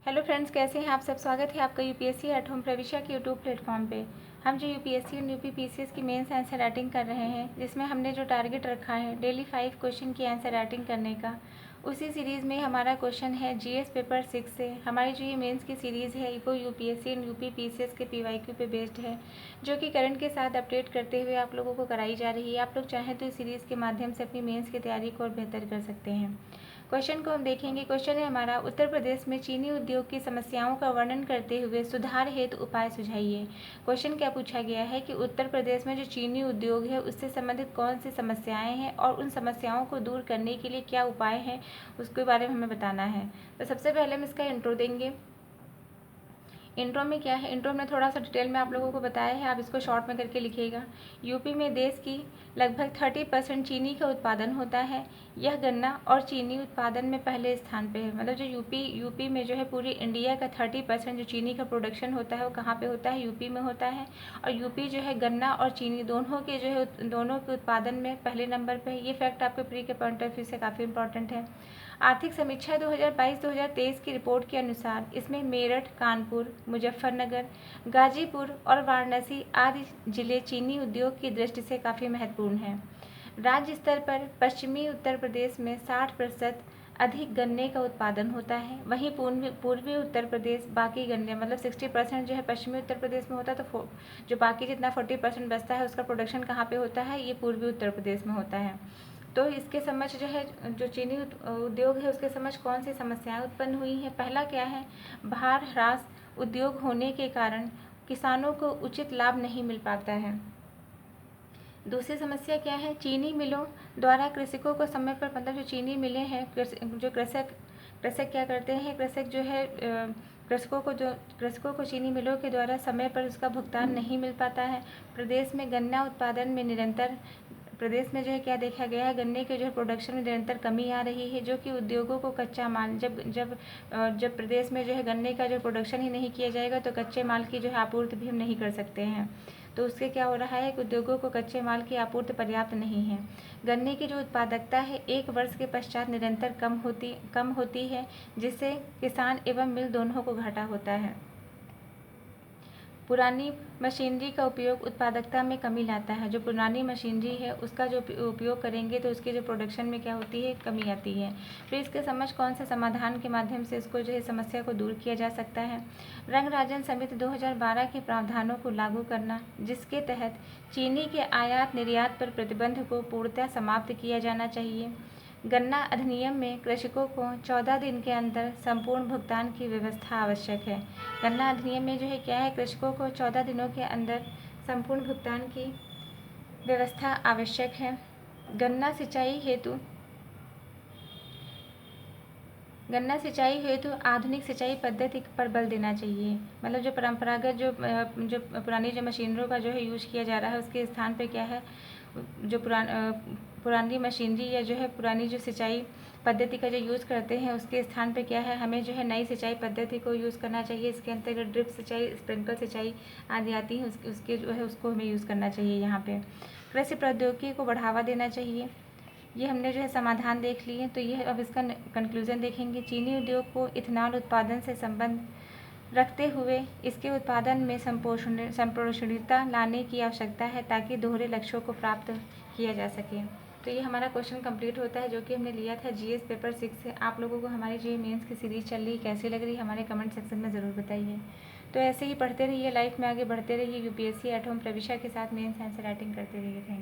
Hello friends, कैसे हैं आप सब। स्वागत है आपका यूपीएससी एट होम प्रविशा के यूट्यूब प्लेटफॉर्म पे। हम जो यूपीएससी और यूपी पीसीएस की मेंस आंसर राइटिंग कर रहे हैं, जिसमें हमने जो टारगेट रखा है डेली 5 क्वेश्चन की आंसर राइटिंग करने का, उसी सीरीज़ में हमारा क्वेश्चन है जीएस पेपर 6 से। हमारी जो ये मेंस की सीरीज़ है वो यूपीएससी और यूपी पीसीएस के पीवाईक्यू पे बेस्ड है, जो कि करंट के साथ अपडेट करते हुए आप लोगों को कराई जा रही है। आप लोग चाहें तो इस सीरीज़ के माध्यम से अपनी मेंस की तैयारी को और बेहतर कर सकते हैं। क्वेश्चन को हम देखेंगे। क्वेश्चन है हमारा, उत्तर प्रदेश में चीनी उद्योग की समस्याओं का वर्णन करते हुए सुधार हेतु उपाय सुझाइए। क्वेश्चन क्या पूछा गया है कि उत्तर प्रदेश में जो चीनी उद्योग है उससे संबंधित कौन सी समस्याएं हैं और उन समस्याओं को दूर करने के लिए क्या उपाय हैं, उसके बारे में हमें बताना है। तो सबसे पहले हम इसका इंट्रो देंगे। इंट्रो में क्या है, इंट्रो में थोड़ा सा डिटेल में आप लोगों को बताया है, आप इसको शॉर्ट में करके लिखिएगा। यूपी में देश की लगभग 30% चीनी का उत्पादन होता है। यह गन्ना और चीनी उत्पादन में पहले स्थान पे है। मतलब जो यूपी में जो है पूरी इंडिया का 30% जो चीनी का प्रोडक्शन होता है वो कहाँ पे होता है, यूपी में होता है। और यूपी जो है गन्ना और चीनी दोनों के उत्पादन में पहले नंबर पर है। ये फैक्ट आपके प्री के पॉइंट ऑफ व्यू से काफ़ी इंपॉर्टेंट है। आर्थिक समीक्षा 2022-2023 की रिपोर्ट के अनुसार इसमें मेरठ, कानपुर, मुजफ्फरनगर, गाजीपुर और वाराणसी आदि जिले चीनी उद्योग की दृष्टि से काफ़ी महत्वपूर्ण हैं। राज्य स्तर पर पश्चिमी उत्तर प्रदेश में 60% अधिक गन्ने का उत्पादन होता है। वहीं पूर्वी उत्तर प्रदेश बाकी गन्ने मतलब 60% जो है पश्चिमी उत्तर प्रदेश में होता है, तो जो बाकी जितना 40% बचता है उसका प्रोडक्शन कहाँ पे होता है, ये पूर्वी उत्तर प्रदेश में होता है। तो इसके समझ जो है, जो चीनी उद्योग है उसके समझ कौन सी समस्याएं उत्पन्न हुई हैं। पहला क्या है, भार ह्रास उद्योग होने के कारण किसानों को उचित लाभ नहीं मिल पाता है। दूसरी समस्या क्या है, चीनी मिलों द्वारा कृषकों को समय पर, मतलब जो चीनी मिलें हैं, जो कृषक क्या करते हैं, कृषक जो है कृषकों को चीनी मिलों के द्वारा समय पर उसका भुगतान नहीं मिल पाता है। प्रदेश में गन्ना उत्पादन में प्रदेश में जो है क्या देखा गया है, गन्ने के जो है प्रोडक्शन में निरंतर कमी आ रही है, जो कि उद्योगों को कच्चा माल, जब प्रदेश में जो है गन्ने का जो प्रोडक्शन ही नहीं किया जाएगा तो कच्चे माल की जो है आपूर्ति भी हम नहीं कर सकते हैं। तो उससे क्या हो रहा है कि उद्योगों को कच्चे माल की आपूर्ति पर्याप्त नहीं है। गन्ने की जो उत्पादकता है 1 वर्ष के पश्चात निरंतर कम होती है, जिससे किसान एवं मिल दोनों को घाटा होता है। पुरानी मशीनरी का उपयोग उत्पादकता में कमी लाता है। जो पुरानी मशीनरी है उसका जो उपयोग करेंगे तो उसके जो प्रोडक्शन में क्या होती है, कमी आती है। फिर इसके समझ कौन से समाधान के माध्यम से इसको जो है समस्या को दूर किया जा सकता है। रंग राजन समिति 2012 के प्रावधानों को लागू करना, जिसके तहत चीनी के आयात निर्यात पर प्रतिबंध को पूर्णतः समाप्त किया जाना चाहिए। गन्ना अधिनियम में कृषकों को 14 दिन के अंदर संपूर्ण भुगतान की व्यवस्था आवश्यक है। गन्ना अधिनियम में जो है क्या है, कृषकों को 14 दिनों के अंदर संपूर्ण भुगतान की व्यवस्था आवश्यक है। गन्ना सिंचाई हेतु आधुनिक सिंचाई पद्धति पर बल देना चाहिए। मतलब जो परंपरागत जो पुरानी जो मशीनरों का जो है यूज किया जा रहा है उसके स्थान पे क्या है, जो पुरानी मशीनरी या जो है पुरानी जो सिंचाई पद्धति का जो यूज़ करते हैं उसके स्थान पे क्या है, हमें जो है नई सिंचाई पद्धति को यूज़ करना चाहिए। इसके अंतर्गत ड्रिप सिंचाई, स्प्रिंकल सिंचाई आदि आती हैं, उसके जो है उसको हमें यूज़ करना चाहिए। यहाँ पे कृषि प्रौद्योगिकी को बढ़ावा देना चाहिए। ये हमने जो है समाधान देख लिए। तो ये अब इसका कंक्लूजन देखेंगे। चीनी उद्योग को इथेनॉल उत्पादन से संबंध रखते हुए इसके उत्पादन में संपोषणीयता लाने की आवश्यकता है, ताकि दोहरे लक्ष्यों को प्राप्त किया जा सके। तो ये हमारा क्वेश्चन कंप्लीट होता है, जो कि हमने लिया था जीएस पेपर 6 से। आप लोगों को हमारी जो मेंस की सीरीज़ चल रही है कैसी लग रही है, हमारे कमेंट सेक्शन में ज़रूर बताइए। तो ऐसे ही पढ़ते रहिए, लाइफ में आगे बढ़ते रहिए। यूपीएससी एट होम प्रविशा के साथ मेंस आंसर राइटिंग करते रहिए। Thank you.